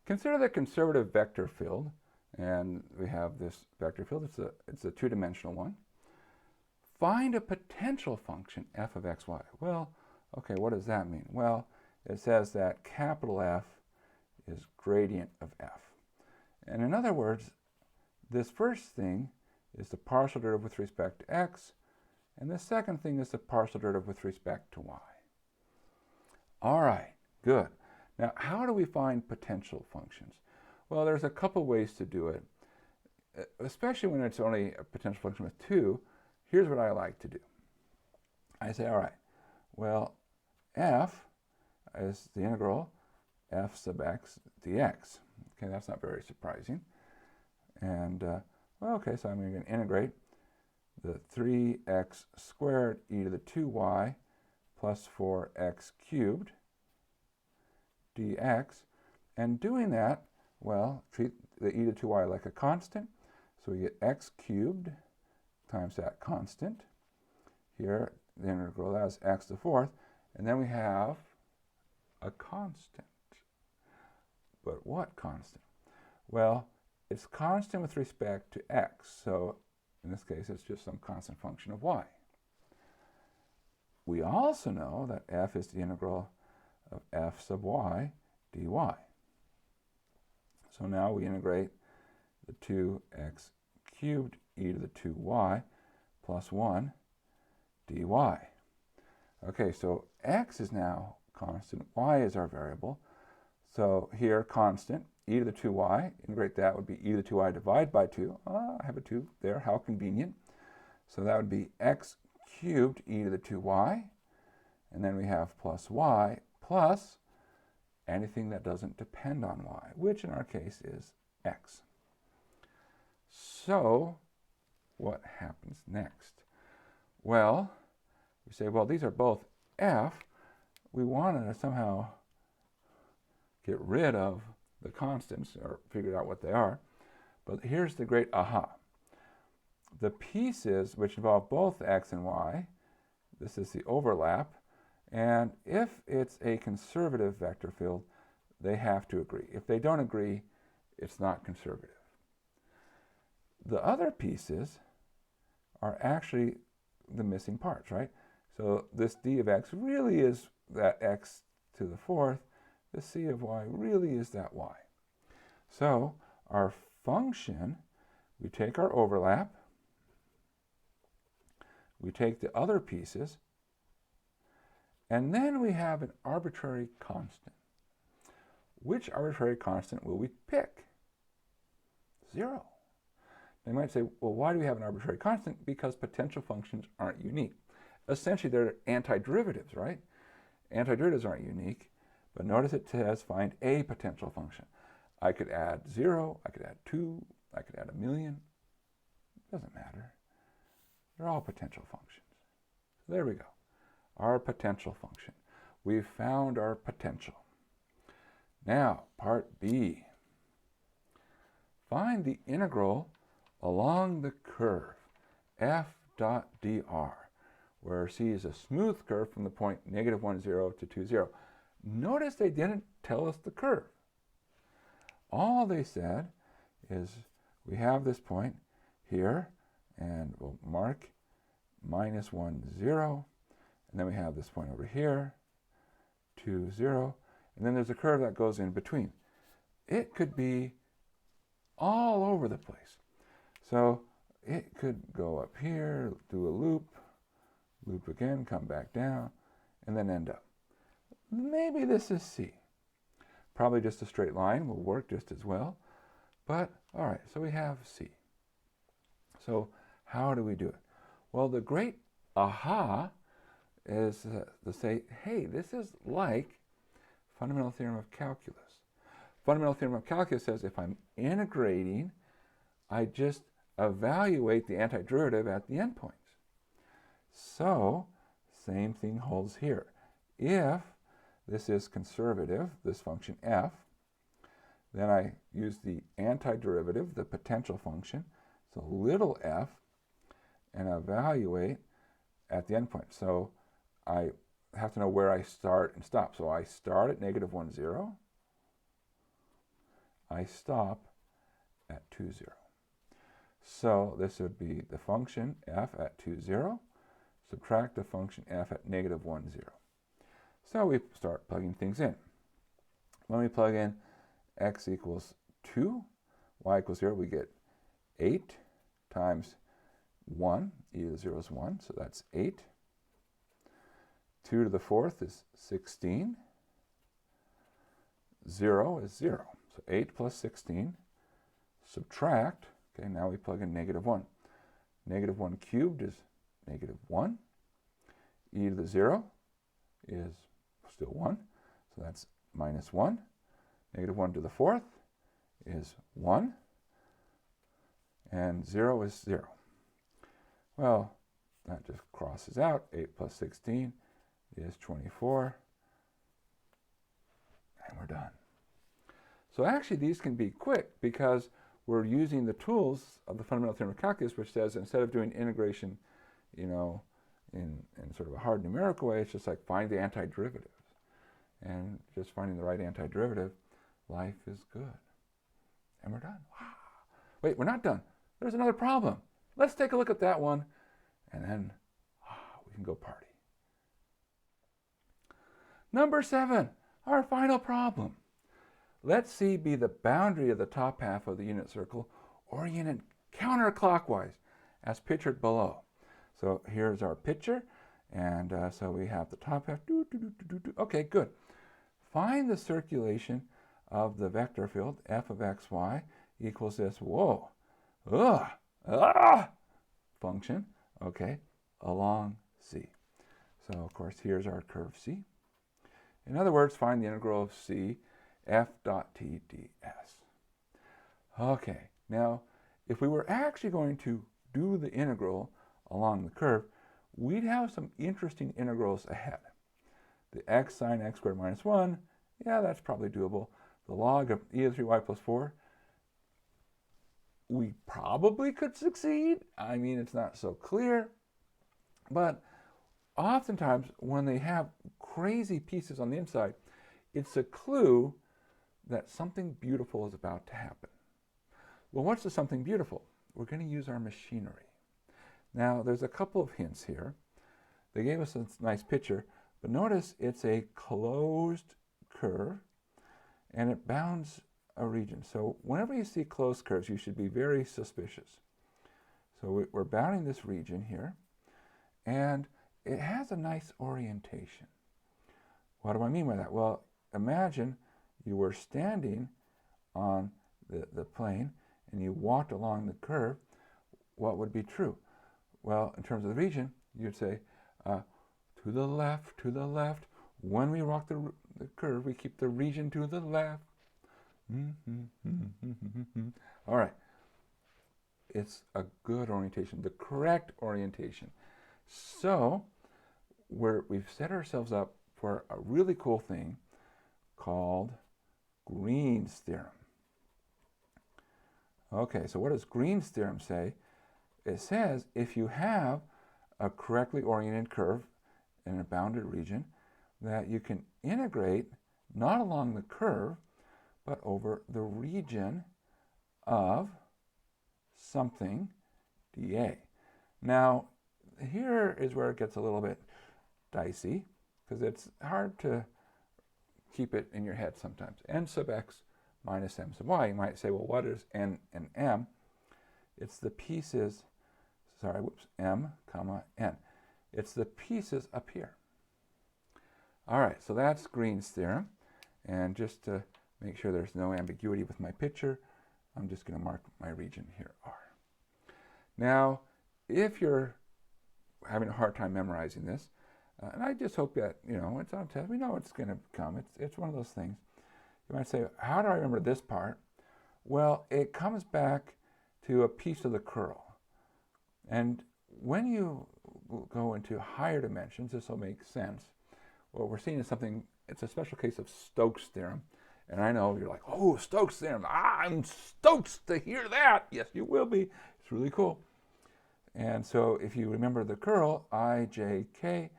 Speaker 1: Consider the conservative vector field, and we have this vector field. It's a two-dimensional one. Find a potential function f of xy. Well, okay, what does that mean? Well, it says that capital F is gradient of f. And in other words, this first thing is the partial derivative with respect to x, and the second thing is the partial derivative with respect to y. All right, good. Now, how do we find potential functions? Well, there's a couple ways to do it, especially when it's only a potential function with 2. Here's what I like to do. I say, all right, well, f is the integral f sub x dx. Okay, that's not very surprising. And, well, okay, so I'm going to integrate the 3x squared e to the 2y plus 4x cubed dx. And doing that, well, treat the e to the 2y like a constant. So we get x cubed times that constant. Here, the integral, that's x to the 4th. And then we have a constant. But what constant? Well, it's constant with respect to x. So in this case, it's just some constant function of y. We also know that f is the integral of f sub y dy. So now we integrate the 2x cubed e to the 2y plus 1 dy. Okay, so x is now constant, y is our variable. So here, constant, e to the 2y, integrate that would be e to the 2y divided by 2. I have a 2 there, how convenient. So that would be x cubed e to the 2y, and then we have plus y plus anything that doesn't depend on y, which in our case is x. So what happens next? Well, we say, well, these are both f. We want to somehow get rid of the constants or figure out what they are. But here's the great aha. The pieces which involve both x and y, this is the overlap, and if it's a conservative vector field, they have to agree. If they don't agree, it's not conservative. The other pieces are actually the missing parts, right? So this d of x really is that x to the 4th. The c of y really is that y. So our function, we take our overlap, we take the other pieces, and then we have an arbitrary constant. Which arbitrary constant will we pick? 0. They might say, well, why do we have an arbitrary constant? Because potential functions aren't unique. Essentially, they're antiderivatives, right? Antiderivatives aren't unique, but notice it says find a potential function. I could add 0, I could add 2, I could add 1,000,000. It doesn't matter. They're all potential functions. So there we go. Our potential function. We've found our potential. Now, part B. Find the integral along the curve f dot dr, where c is a smooth curve from the point -1, 0 to 2, 0. Notice they didn't tell us the curve. All they said is we have this point here, and we'll mark -1, 0, and then we have this point over here, 2, 0, and then there's a curve that goes in between. It could be all over the place. So it could go up here, do a loop, loop again, come back down, and then end up. Maybe this is C. Probably just a straight line will work just as well. But, all right, so we have C. So how do we do it? Well, the great aha is to say, hey, this is like fundamental theorem of calculus. Fundamental theorem of calculus says if I'm integrating, I just evaluate the antiderivative at the endpoints. So, same thing holds here. If this is conservative, this function f, then I use the antiderivative, the potential function, so little f, and evaluate at the endpoint. So I have to know where I start and stop. So I start at -1, 0. I stop at 2, 0. So this would be the function f at 2, 0, subtract the function f at -1, 0. So we start plugging things in. When we plug in x equals 2, y equals 0, we get 8 times 1, e to the 0 is 1, so that's 8. 2 to the 4th is 16. 0 is 0. So 8 plus 16, subtract, okay, now we plug in -1. -1 cubed is -1. E to the 0 is still 1, so that's -1. -1 to the 4th is 1. And 0 is 0. Well, that just crosses out. 8 plus 16 is 24. And we're done. So actually these can be quick because we're using the tools of the fundamental theorem of calculus, which says instead of doing integration, you know, in sort of a hard numerical way, it's just like find the antiderivatives. And just finding the right antiderivative, life is good. And we're done. Wow. Wait, we're not done. There's another problem. Let's take a look at that one, and then we can go party. Number 7, our final problem. Let C be the boundary of the top half of the unit circle oriented counterclockwise as pictured below. So here's our picture, and so we have the top half. Okay, good. Find the circulation of the vector field f of x, y equals this, function, okay, along C. So, of course, here's our curve C. In other words, find the integral of C f dot t ds. Okay, now, if we were actually going to do the integral along the curve, we'd have some interesting integrals ahead. The x sine x squared minus 1, yeah, that's probably doable. The log of e to the 3y plus 4, we probably could succeed. I mean, it's not so clear. But oftentimes, when they have crazy pieces on the inside, it's a clue that something beautiful is about to happen. Well, what's the something beautiful? We're going to use our machinery. Now, there's a couple of hints here. They gave us a nice picture, but notice it's a closed curve, and it bounds a region. So whenever you see closed curves, you should be very suspicious. So we're bounding this region here, and it has a nice orientation. What do I mean by that? Well, imagine you were standing on the plane, and you walked along the curve. What would be true? Well, in terms of the region, you'd say, to the left, to the left. When we walk the curve, we keep the region to the left. All right. It's a good orientation, the correct orientation. So we've set ourselves up for a really cool thing called Green's theorem. Okay, so what does Green's theorem say? It says if you have a correctly oriented curve in a bounded region, that you can integrate not along the curve, but over the region of something dA. Now, here is where it gets a little bit dicey, because it's hard to keep it in your head sometimes. N sub x minus m sub y. You might say, well, what is n and m? It's the pieces, sorry, whoops, m, comma, n. It's the pieces up here. All right, so that's Green's theorem. And just to make sure there's no ambiguity with my picture, I'm just going to mark my region here, R. Now, if you're having a hard time memorizing this, and I just hope that, you know, it's on test, we know it's going to come. It's one of those things. You might say, how do I remember this part? Well, it comes back to a piece of the curl. And when you go into higher dimensions, this will make sense. What we're seeing is something, it's a special case of Stokes' theorem. And I know you're like, oh, Stokes' theorem. I'm stoked to hear that. Yes, you will be. It's really cool. And so if you remember the curl, I, J, K,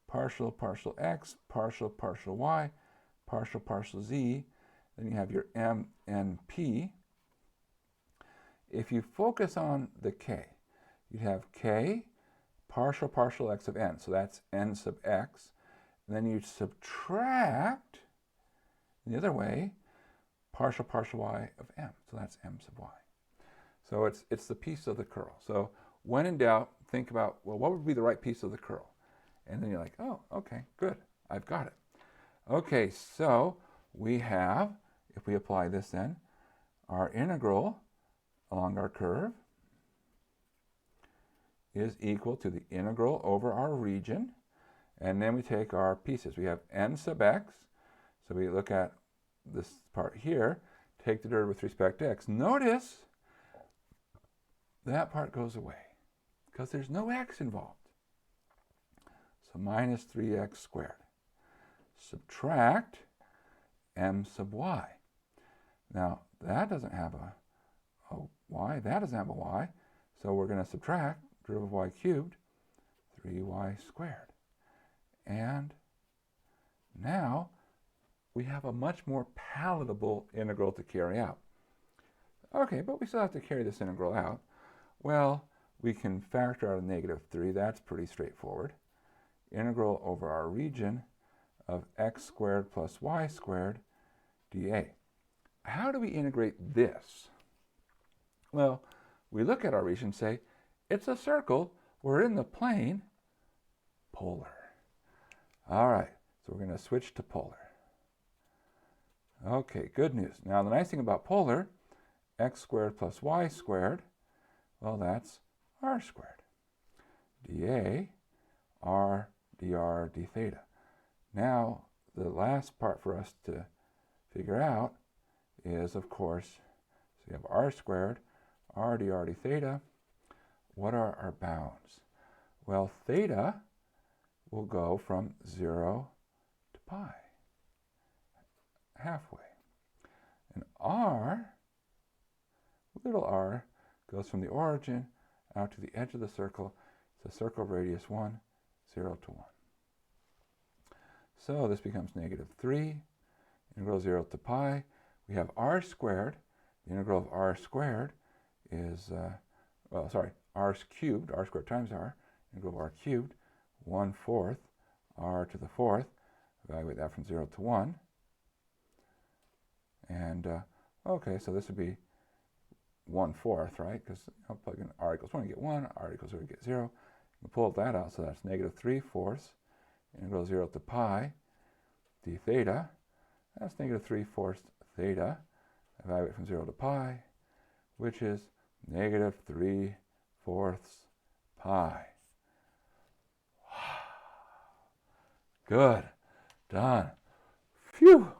Speaker 1: partial, partial X, partial, partial Y, partial, partial Z, then you have your M and P. If you focus on the K, you have K, partial, partial X of N. So that's N sub X. And then you subtract, the other way, partial, partial Y of M. So that's M sub Y. So it's the piece of the curl. So when in doubt, think about, well, what would be the right piece of the curl? And then you're like, oh, okay, good, I've got it. Okay, so we have, if we apply this then, our integral along our curve is equal to the integral over our region. And then we take our pieces. We have n sub x. So we look at this part here, take the derivative with respect to x. Notice that part goes away because there's no x involved. So minus 3x squared. Subtract m sub y. Now, that doesn't have a y. That doesn't have a y. So we're going to subtract derivative of y cubed, 3y squared. And now we have a much more palatable integral to carry out. Okay, but we still have to carry this integral out. Well, we can factor out a negative 3. That's pretty straightforward. Integral over our region of x squared plus y squared dA. How do we integrate this? Well, we look at our region and say, it's a circle. We're in the plane polar. All right, so we're going to switch to polar. Okay, good news. Now, the nice thing about polar, x squared plus y squared, well, that's r squared. dA, r, dr, d theta. Now, the last part for us to figure out is, of course, so you have r squared, r, dr, d theta. What are our bounds? Well, theta will go from 0 to pi, halfway. And r, little r, goes from the origin out to the edge of the circle. It's a circle radius 1, 0 to 1. So this becomes negative 3, integral 0 to pi. We have r squared. The integral of r squared is, r cubed, r squared times r, integral of r cubed, 1/4 r to the 4th. Evaluate that from 0 to 1. And, okay, so this would be 1/4, right? Because I'll plug in r equals 1, you get 1, r equals 0, you get 0. You can pull that out, so that's negative 3/4, integral 0 to pi, d theta. That's negative 3/4 theta. Evaluate from 0 to pi, which is negative 3/4 pi. Good. Done. Phew.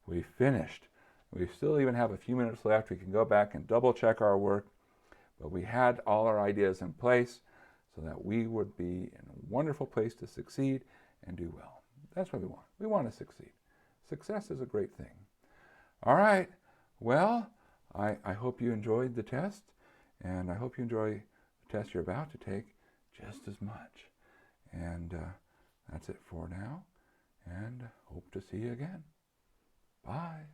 Speaker 1: We finished. We still even have a few minutes left. We can go back and double check our work. But we had all our ideas in place so that we would be in a wonderful place to succeed and do well. That's what we want. We want to succeed. Success is a great thing. All right. Well, I hope you enjoyed the test, and I hope you enjoy the test you're about to take just as much. And that's it for now, and hope to see you again. Bye.